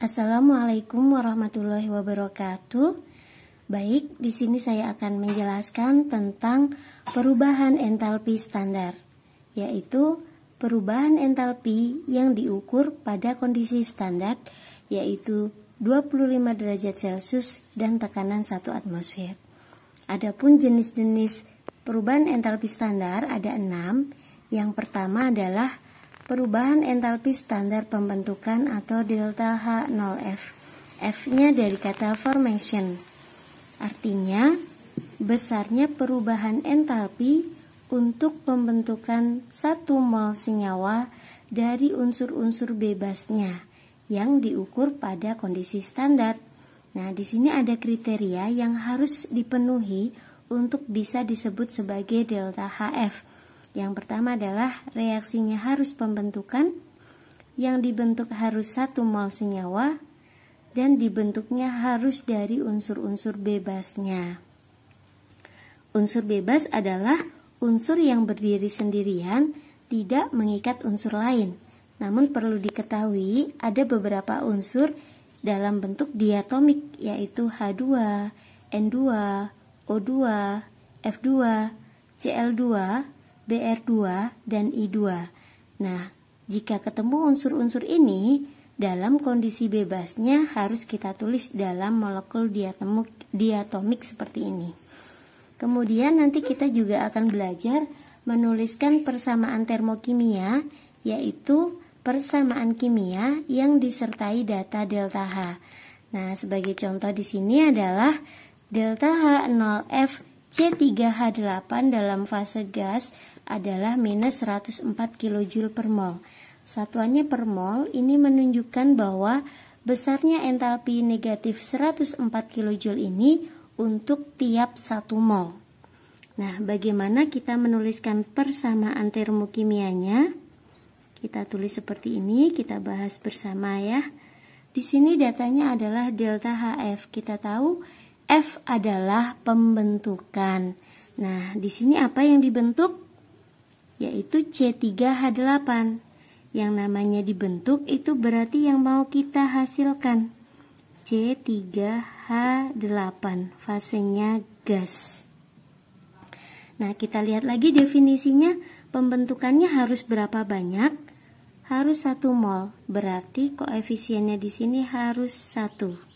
Assalamualaikum warahmatullahi wabarakatuh. Baik, di sini saya akan menjelaskan tentang perubahan entalpi standar, yaitu perubahan entalpi yang diukur pada kondisi standar, yaitu 25 derajat Celcius dan tekanan 1 atmosfer. Adapun jenis-jenis perubahan entalpi standar ada 6. Yang pertama adalah perubahan entalpi standar pembentukan atau delta H0F. F-nya dari kata formation. Artinya, besarnya perubahan entalpi untuk pembentukan 1 mol senyawa dari unsur-unsur bebasnya yang diukur pada kondisi standar. Nah, di sini ada kriteria yang harus dipenuhi untuk bisa disebut sebagai delta HF. Yang pertama adalah reaksinya harus pembentukan, yang dibentuk harus 1 mol senyawa, dan dibentuknya harus dari unsur-unsur bebasnya. Unsur bebas adalah unsur yang berdiri sendirian, tidak mengikat unsur lain. Namun perlu diketahui ada beberapa unsur dalam bentuk diatomik, yaitu H2, N2, O2, F2, Cl2, Br2, dan I2. Nah, jika ketemu unsur-unsur ini, dalam kondisi bebasnya harus kita tulis dalam molekul diatomik seperti ini. Kemudian nanti kita juga akan belajar menuliskan persamaan termokimia, yaitu persamaan kimia yang disertai data delta H. Nah, sebagai contoh di sini adalah delta H0F C3H8 dalam fase gas adalah minus 104 kJ per mol. Satuannya per mol, ini menunjukkan bahwa besarnya entalpi negatif 104 kJ ini untuk tiap 1 mol. Nah, bagaimana kita menuliskan persamaan termokimianya? Kita tulis seperti ini, kita bahas bersama ya. Di sini datanya adalah delta HF. Kita tahu F adalah pembentukan. Nah, di sini apa yang dibentuk? Yaitu C3H8. Yang namanya dibentuk itu berarti yang mau kita hasilkan. C3H8, fasenya gas. Nah, kita lihat lagi definisinya. Pembentukannya harus berapa banyak? Harus 1 mol. Berarti koefisiennya di sini harus 1.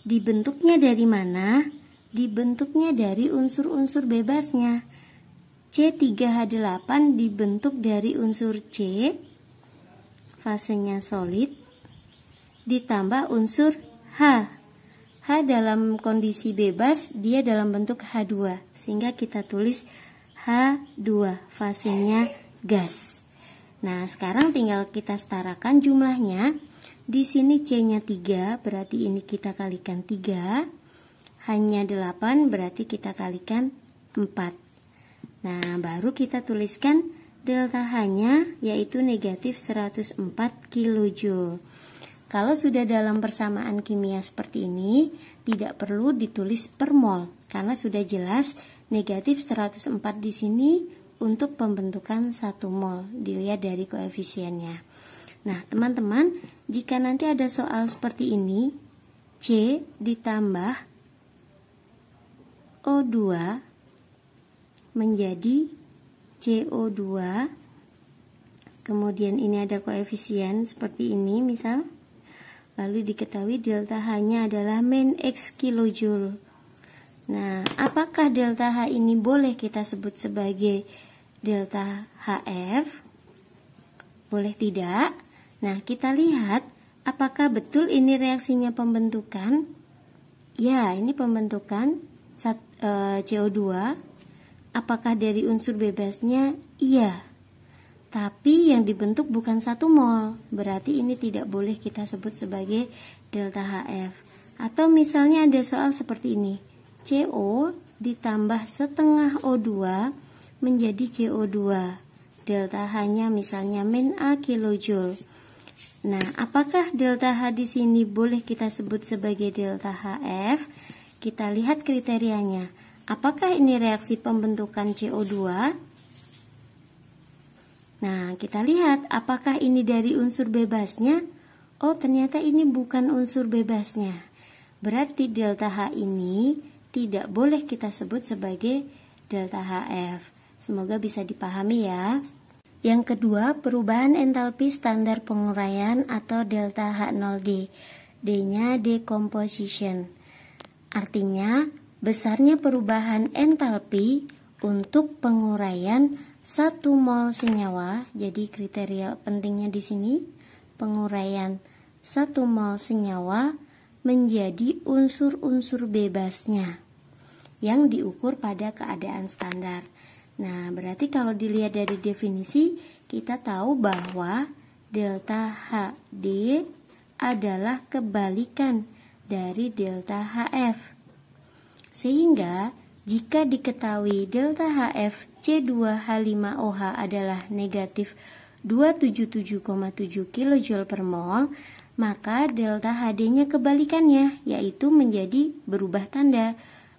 Dibentuknya dari mana? Dibentuknya dari unsur-unsur bebasnya. C3H8 dibentuk dari unsur C, fasenya solid, ditambah unsur H. H dalam kondisi bebas, dia dalam bentuk H2, sehingga kita tulis H2, fasenya gas. Nah, sekarang tinggal kita setarakan jumlahnya. Di sini C-nya 3, berarti ini kita kalikan 3. H-nya 8, berarti kita kalikan 4. Nah, baru kita tuliskan delta H-nya, yaitu negatif 104 kJ. Kalau sudah dalam persamaan kimia seperti ini, tidak perlu ditulis per mol, karena sudah jelas negatif 104 di sini untuk pembentukan 1 mol, dilihat dari koefisiennya. Nah, teman-teman, jika nanti ada soal seperti ini, C ditambah O2 menjadi CO2, kemudian ini ada koefisien seperti ini misal, lalu diketahui delta H-nya adalah min X kilojoule. Nah, apakah delta H ini boleh kita sebut sebagai delta HF? Boleh tidak? Nah, kita lihat apakah betul ini reaksinya pembentukan. Ya, ini pembentukan CO2. Apakah dari unsur bebasnya? Iya. Tapi yang dibentuk bukan 1 mol. Berarti ini tidak boleh kita sebut sebagai delta HF. Atau misalnya ada soal seperti ini. CO ditambah setengah O2 menjadi CO2. Delta H-nya misalnya min A kilojoule. Nah, apakah delta H di sini boleh kita sebut sebagai delta HF? Kita lihat kriterianya. Apakah ini reaksi pembentukan CO2? Nah, kita lihat apakah ini dari unsur bebasnya? oh ternyata ini bukan unsur bebasnya. Berarti delta H ini tidak boleh kita sebut sebagai delta HF. Semoga bisa dipahami ya. Yang kedua, perubahan entalpi standar penguraian atau delta H0D. D-nya decomposition. Artinya, besarnya perubahan entalpi untuk penguraian 1 mol senyawa. Jadi kriteria pentingnya di sini, penguraian 1 mol senyawa menjadi unsur-unsur bebasnya yang diukur pada keadaan standar. Nah, berarti kalau dilihat dari definisi, kita tahu bahwa delta HD adalah kebalikan dari delta HF. Sehingga, jika diketahui delta HF C2H5OH adalah negatif 277,7 kJ per mol, maka delta HD-nya kebalikannya, yaitu menjadi berubah tanda,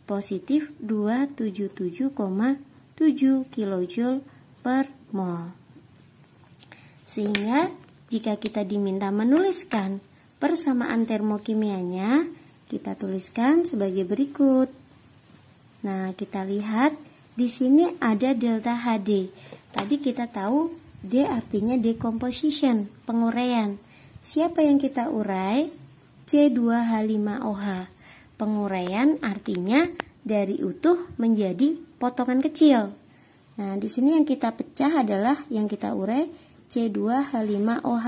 positif 277,7 kJ per mol. Sehingga jika kita diminta menuliskan persamaan termokimianya, kita tuliskan sebagai berikut. Nah, kita lihat di sini ada delta HD. Tadi kita tahu D artinya decomposition, penguraian. Siapa yang kita urai? C2H5OH. Penguraian artinya dari utuh menjadi potongan kecil. Nah, di sini yang kita pecah adalah yang kita urai C2H5OH.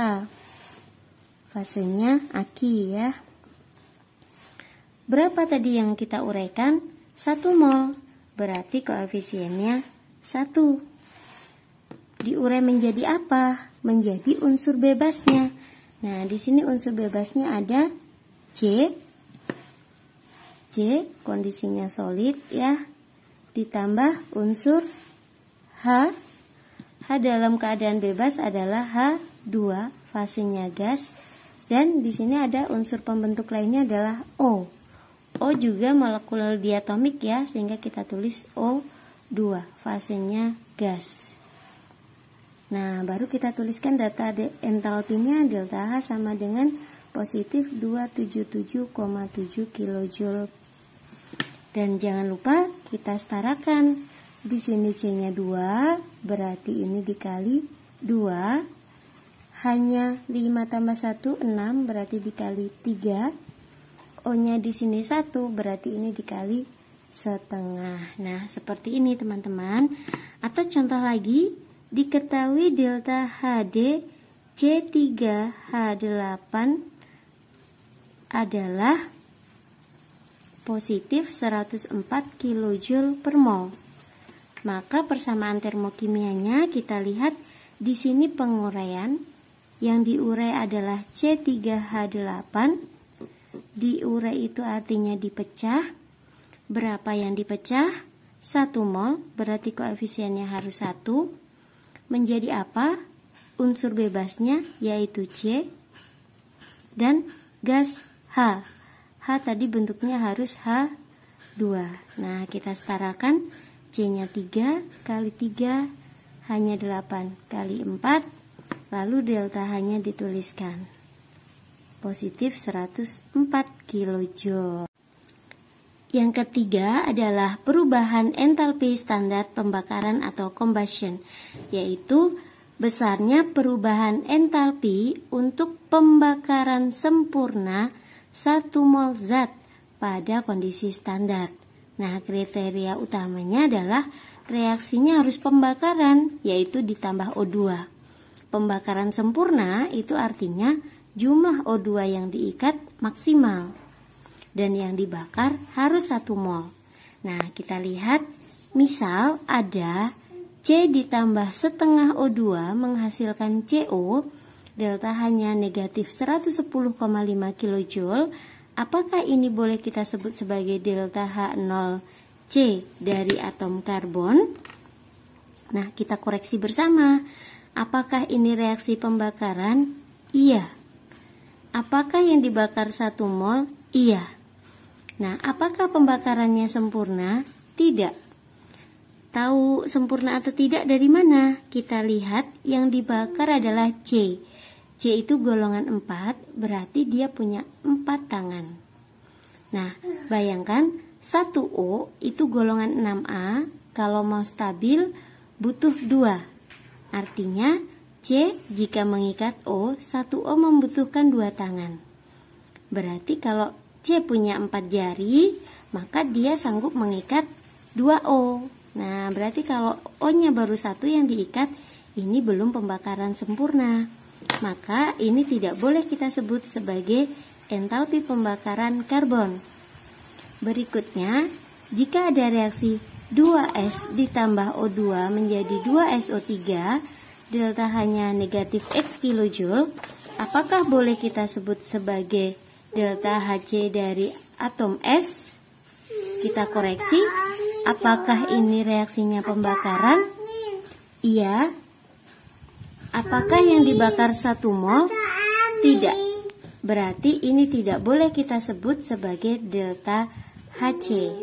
Fasenya aki ya. Berapa tadi yang kita uraikan? 1 mol. Berarti koefisiennya 1. Diurai menjadi apa? Menjadi unsur bebasnya. Nah, di sini unsur bebasnya ada C kondisinya solid ya, ditambah unsur H dalam keadaan bebas adalah H2, fasenya gas, dan di sini ada unsur pembentuk lainnya adalah O. O juga molekul diatomik ya, sehingga kita tulis O2, fasenya gas. Nah, baru kita tuliskan data entalpinya, delta H sama dengan positif 277,7 kJ. Dan jangan lupa kita setarakan. Di sini C-nya 2, berarti ini dikali 2. Hanya 5 tambah 1, 6, berarti dikali 3. O-nya di sini 1, berarti ini dikali setengah. Nah, seperti ini teman-teman. Atau contoh lagi, diketahui delta HD C3H8 adalah positif 104 kJ per mol. Maka persamaan termokimianya kita lihat di sini penguraian yang diurai adalah C3H8. Diurai itu artinya dipecah. Berapa yang dipecah? 1 mol, berarti koefisiennya harus 1. Menjadi apa? Unsur bebasnya yaitu C dan gas H. H tadi bentuknya harus H2. Nah, kita setarakan C-nya 3 kali 3 hanya 8 kali 4. Lalu delta H-nya dituliskan. Positif 104 kJ. Yang ketiga adalah perubahan entalpi standar pembakaran atau combustion, yaitu besarnya perubahan entalpi untuk pembakaran sempurna 1 mol zat pada kondisi standar. Nah, kriteria utamanya adalah reaksinya harus pembakaran, yaitu ditambah O2. Pembakaran sempurna itu artinya jumlah O2 yang diikat maksimal. Dan yang dibakar harus 1 mol. Nah, kita lihat misal ada C ditambah setengah O2 menghasilkan CO, delta hanya negatif 110,5 kJ. Apakah ini boleh kita sebut sebagai delta H0C dari atom karbon? Nah, kita koreksi bersama. Apakah ini reaksi pembakaran? Iya. Apakah yang dibakar 1 mol? Iya. Nah, apakah pembakarannya sempurna? Tidak. Tahu sempurna atau tidak dari mana? Kita lihat yang dibakar adalah C. C itu golongan 4, berarti dia punya 4 tangan. Nah, bayangkan 1O itu golongan 6A, kalau mau stabil butuh 2. Artinya C jika mengikat O, 1O membutuhkan 2 tangan. Berarti kalau C punya 4 jari, maka dia sanggup mengikat 2O. Nah, berarti kalau O-nya baru 1 yang diikat, ini belum pembakaran sempurna. Maka ini tidak boleh kita sebut sebagai entalpi pembakaran karbon. Berikutnya, jika ada reaksi 2S ditambah O2 menjadi 2SO3, delta H-nya negatif X kilojoule, apakah boleh kita sebut sebagai delta Hc dari atom S? Kita koreksi, apakah ini reaksinya pembakaran? Iya. Apakah yang dibakar 1 mol? Tidak. Berarti ini tidak boleh kita sebut sebagai delta Hc.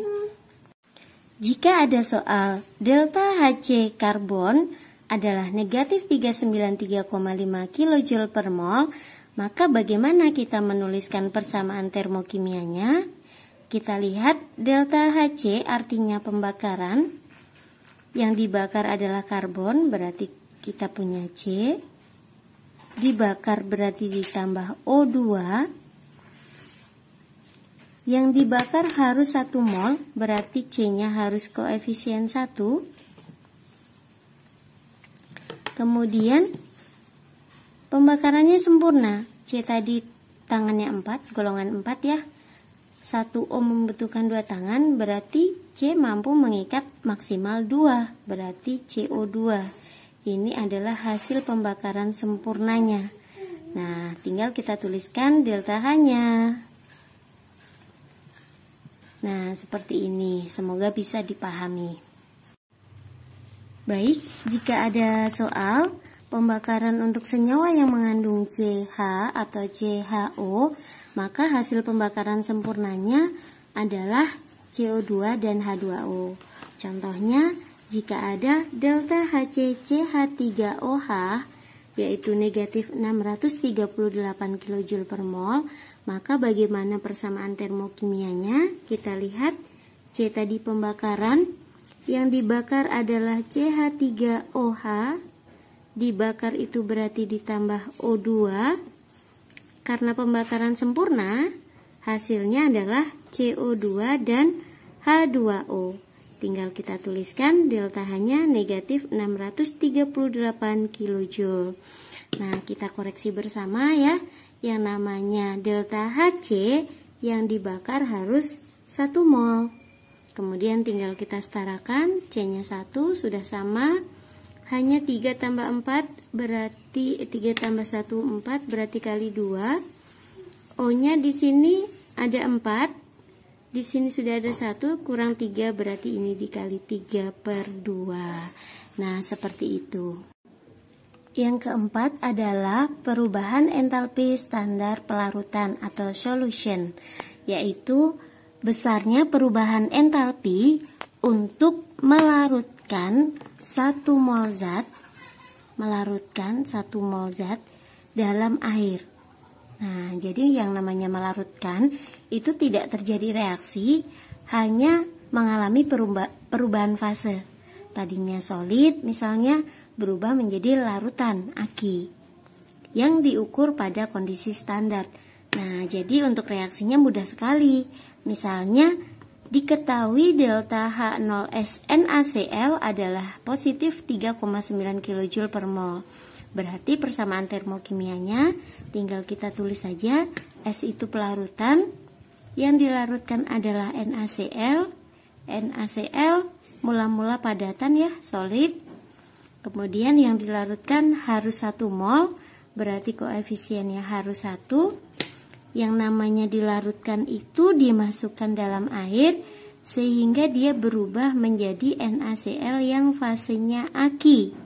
Jika ada soal delta Hc karbon adalah negatif 393,5 kJ per mol, maka bagaimana kita menuliskan persamaan termokimianya? Kita lihat delta Hc artinya pembakaran. Yang dibakar adalah karbon, berarti kita punya C. Dibakar berarti ditambah O2. Yang dibakar harus 1 mol, berarti C-nya harus koefisien 1. Kemudian pembakarannya sempurna. C tadi tangannya 4, golongan 4 ya. 1O membutuhkan 2 tangan, berarti C mampu mengikat maksimal 2, berarti CO2. Ini adalah hasil pembakaran sempurnanya. Nah, tinggal kita tuliskan delta H-nya. Nah, seperti ini. Semoga bisa dipahami. Baik, jika ada soal pembakaran untuk senyawa yang mengandung CH atau CHO, maka hasil pembakaran sempurnanya adalah CO2 dan H2O. Contohnya, jika ada delta HCCH3OH, yaitu negatif 638 kJ per mol, maka bagaimana persamaan termokimianya? Kita lihat, C tadi pembakaran, yang dibakar adalah CH3OH, dibakar itu berarti ditambah O2, karena pembakaran sempurna, hasilnya adalah CO2 dan H2O. Tinggal kita tuliskan delta H-nya negatif 638 kJ. Nah, kita koreksi bersama ya. Yang namanya delta Hc yang dibakar harus 1 mol. Kemudian tinggal kita setarakan, C-nya 1 sudah sama. Hanya 3 tambah 4 berarti 3 tambah 1 4 berarti kali 2. O-nya di sini ada 4. Di sini sudah ada 1, kurang 3 berarti ini dikali 3/2. Nah, seperti itu. Yang keempat adalah perubahan entalpi standar pelarutan atau solution, yaitu besarnya perubahan entalpi untuk melarutkan 1 mol zat dalam air. Nah, jadi yang namanya melarutkan itu tidak terjadi reaksi, hanya mengalami perubahan fase. Tadinya solid misalnya berubah menjadi larutan aki yang diukur pada kondisi standar. Nah, jadi untuk reaksinya mudah sekali. Misalnya diketahui delta H0S NaCl adalah positif 3,9 kJ per mol. Berarti persamaan termokimianya tinggal kita tulis saja. S itu pelarutan, yang dilarutkan adalah NaCl. NaCl mula-mula padatan ya, solid. Kemudian yang dilarutkan harus 1 mol, berarti koefisiennya harus 1. Yang namanya dilarutkan itu dimasukkan dalam air sehingga dia berubah menjadi NaCl yang fasenya aki.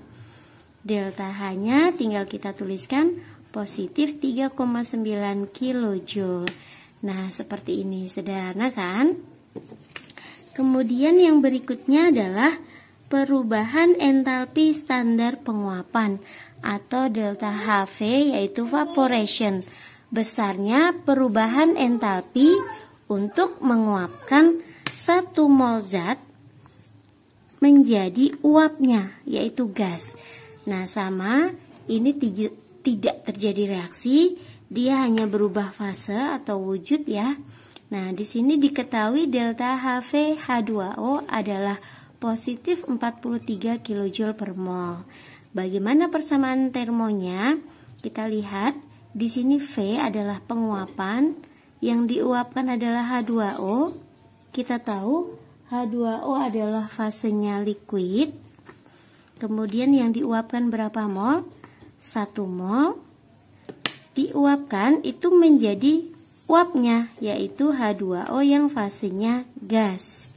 Delta H-nya tinggal kita tuliskan positif 3,9 kJ. Nah, seperti ini, sederhana kan? Kemudian yang berikutnya adalah perubahan entalpi standar penguapan atau delta HV, yaitu evaporation. Besarnya perubahan entalpi untuk menguapkan 1 mol zat menjadi uapnya, yaitu gas. Nah, sama, ini tidak terjadi reaksi, dia hanya berubah fase atau wujud ya. Nah, di sini diketahui delta HV H2O adalah positif 43 kJ per mol. Bagaimana persamaan termonya? Kita lihat, di sini V adalah penguapan, yang diuapkan adalah H2O. Kita tahu H2O adalah fasenya liquid. Kemudian yang diuapkan berapa mol? 1 mol. Diuapkan itu menjadi uapnya, yaitu H2O yang fasenya gas.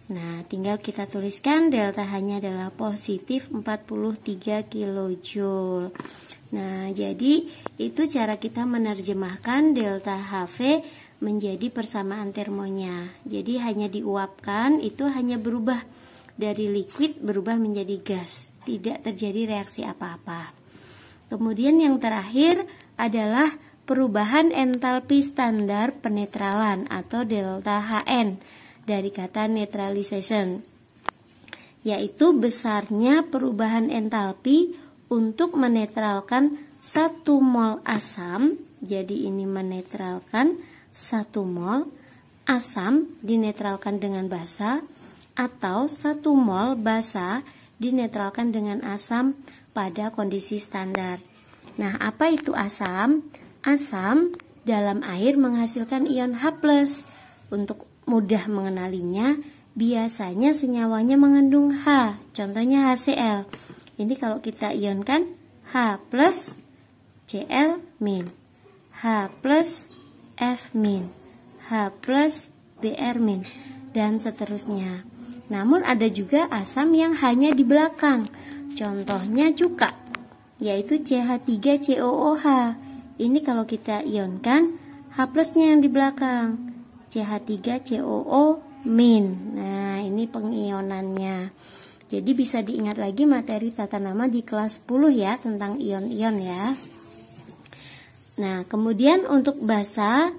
Nah, tinggal kita tuliskan delta H-nya adalah positif 43 kJ. Nah, jadi itu cara kita menerjemahkan delta HV menjadi persamaan termonya. Jadi hanya diuapkan, itu hanya berubah dari liquid berubah menjadi gas. Tidak terjadi reaksi apa-apa. Kemudian yang terakhir adalah perubahan entalpi standar penetralan atau delta HN dari kata neutralization, yaitu besarnya perubahan entalpi untuk menetralkan 1 mol asam. Jadi ini menetralkan 1 mol asam dinetralkan dengan basa, atau 1 mol basa dinetralkan dengan asam pada kondisi standar. Nah, apa itu asam? Asam dalam air menghasilkan ion H+. Untuk mudah mengenalinya, biasanya senyawanya mengandung H, contohnya HCl. Ini kalau kita ionkan H plus Cl min, H plus F min, H plus Br min, dan seterusnya. Namun ada juga asam yang hanya di belakang, contohnya cuka, yaitu CH3COOH. Ini kalau kita ionkan H plusnya yang di belakang, CH3COO min. Nah, ini pengionannya. Jadi bisa diingat lagi materi tata nama di kelas 10 ya, tentang ion-ion ya. Nah, kemudian untuk basa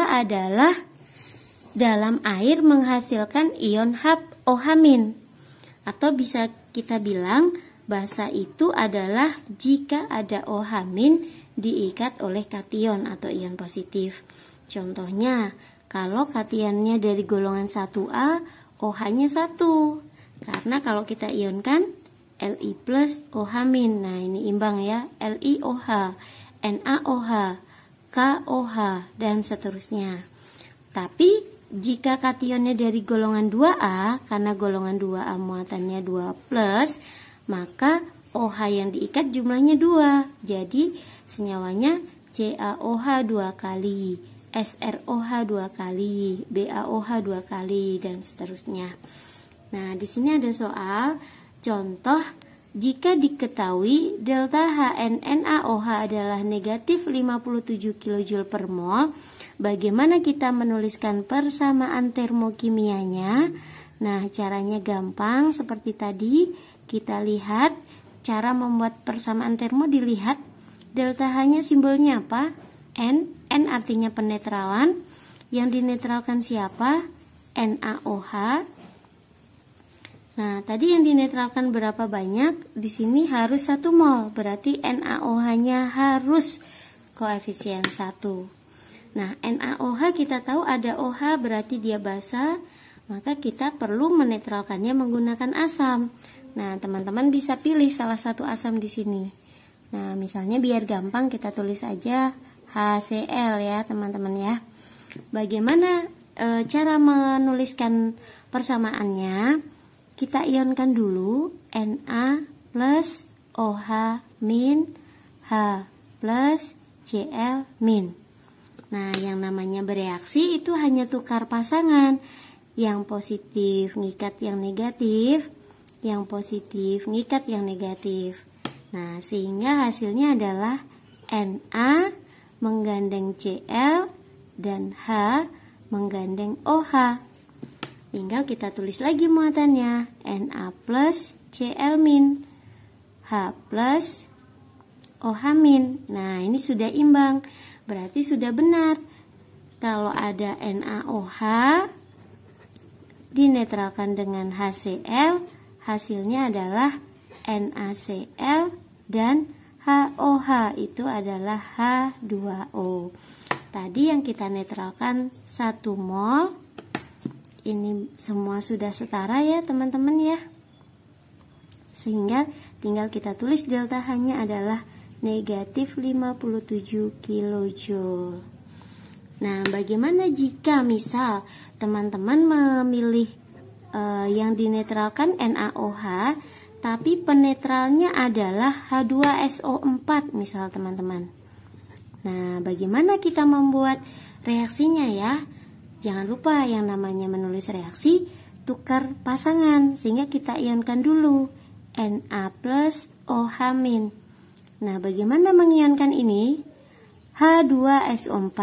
adalah dalam air menghasilkan ion OH-, atau bisa kita bilang basa itu adalah jika ada OH- diikat oleh kation atau ion positif. Contohnya, kalau kationnya dari golongan 1A, OH-nya 1. Karena kalau kita ionkan Li plus OH-. Nah, ini imbang ya, LiOH, NaOH, KOH, dan seterusnya. Tapi jika kationnya dari golongan 2A, karena golongan 2A muatannya 2+, maka OH yang diikat jumlahnya 2. Jadi senyawanya CaOH 2 kali, SrOH 2 kali, BaOH 2 kali, dan seterusnya. Nah, di sini ada soal contoh, jika diketahui delta HNNaOH adalah negatif 57 kJ per mol, bagaimana kita menuliskan persamaan termokimianya? Nah, caranya gampang seperti tadi. Kita lihat cara membuat persamaan termo, dilihat delta H-nya simbolnya apa? N. N artinya penetralan. Yang dinetralkan siapa? NaOH. Nah, tadi yang dinetralkan berapa banyak? Di sini harus 1 mol, berarti NaOH-nya harus koefisien 1. Nah, NaOH kita tahu ada OH, berarti dia basa, maka kita perlu menetralkannya menggunakan asam. Nah, teman-teman bisa pilih salah satu asam di sini. Nah, misalnya biar gampang kita tulis aja HCl ya, teman-teman ya. Bagaimana cara menuliskan persamaannya? Kita ionkan dulu Na plus OH min H plus Cl min. Nah, yang namanya bereaksi itu hanya tukar pasangan. Yang positif ngikat yang negatif, yang positif ngikat yang negatif. Nah, sehingga hasilnya adalah Na menggandeng Cl dan H menggandeng OH. Tinggal kita tulis lagi muatannya, Na plus Cl min, H plus OH-. Nah, ini sudah imbang, berarti sudah benar. Kalau ada NaOH dinetralkan dengan HCl, hasilnya adalah NaCl dan HOH itu adalah H2O. Tadi yang kita netralkan 1 mol. Ini semua sudah setara ya teman-teman ya. Sehingga tinggal kita tulis delta H-nya adalah negatif 57 kilojoule. Nah, bagaimana jika misal teman-teman memilih yang dinetralkan NaOH, tapi penetralnya adalah H2SO4 misal teman-teman. Nah, bagaimana kita membuat reaksinya ya? Jangan lupa yang namanya menulis reaksi, tukar pasangan, sehingga kita ionkan dulu Na plus OH-. Nah, bagaimana mengionkan ini? H2SO4.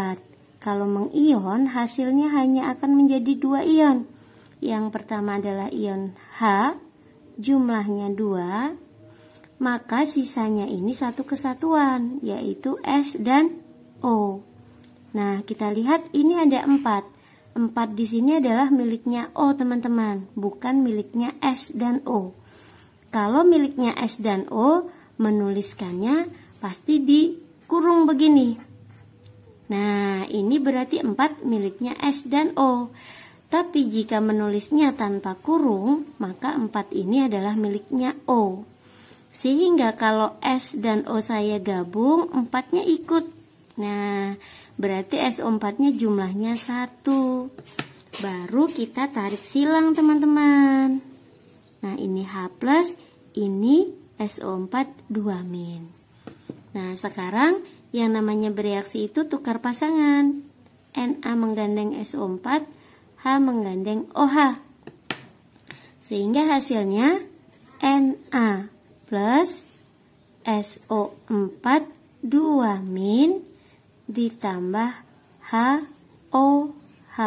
Kalau mengion, hasilnya hanya akan menjadi 2 ion. Yang pertama adalah ion H, jumlahnya 2, maka sisanya ini satu kesatuan, yaitu S dan O. Nah, kita lihat ini ada 4. 4 di sini adalah miliknya O teman-teman, bukan miliknya S dan O. Kalau miliknya S dan O, menuliskannya pasti dikurung begini. Nah, ini berarti 4 miliknya S dan O. Tapi jika menulisnya tanpa kurung, maka 4 ini adalah miliknya O. Sehingga kalau S dan O saya gabung, 4-nya ikut. Nah, berarti SO4-nya jumlahnya 1. Baru kita tarik silang teman-teman. Nah, ini H+, ini SO4 2-. Nah, sekarang yang namanya bereaksi itu tukar pasangan. Na menggandeng SO4, H menggandeng OH. Sehingga hasilnya Na plus SO4 2- ditambah HOH.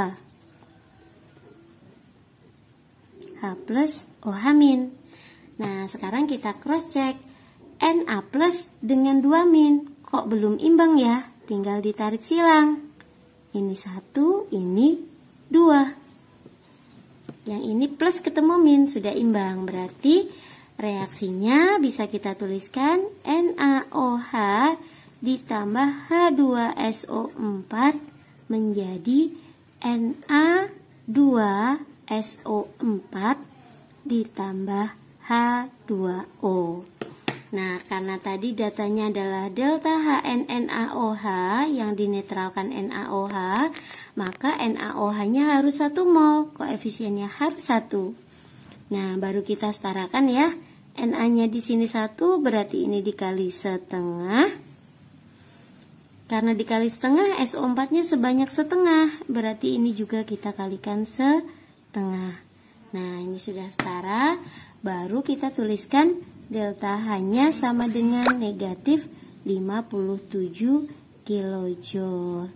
H plus OH-. Nah, sekarang kita cross check. Na plus dengan 2-. Kok belum imbang ya? Tinggal ditarik silang. Ini 1, ini 2. Yang ini plus ketemu min, sudah imbang. Berarti reaksinya bisa kita tuliskan NaOH ditambah H2SO4 menjadi Na2SO4 ditambah H2O. Nah, karena tadi datanya adalah delta HNNaOH yang dinetralkan NaOH, maka NaOH-nya harus 1 mol, koefisiennya harus 1. Nah, baru kita setarakan ya. Na-nya di sini 1, berarti ini dikali setengah. Karena dikali setengah, SO4-nya sebanyak setengah, berarti ini juga kita kalikan setengah. Nah, ini sudah setara, baru kita tuliskan delta H-nya sama dengan negatif 57 kilojoule.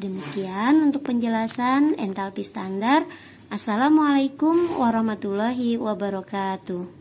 Demikian untuk penjelasan entalpi standar. Assalamualaikum warahmatullahi wabarakatuh.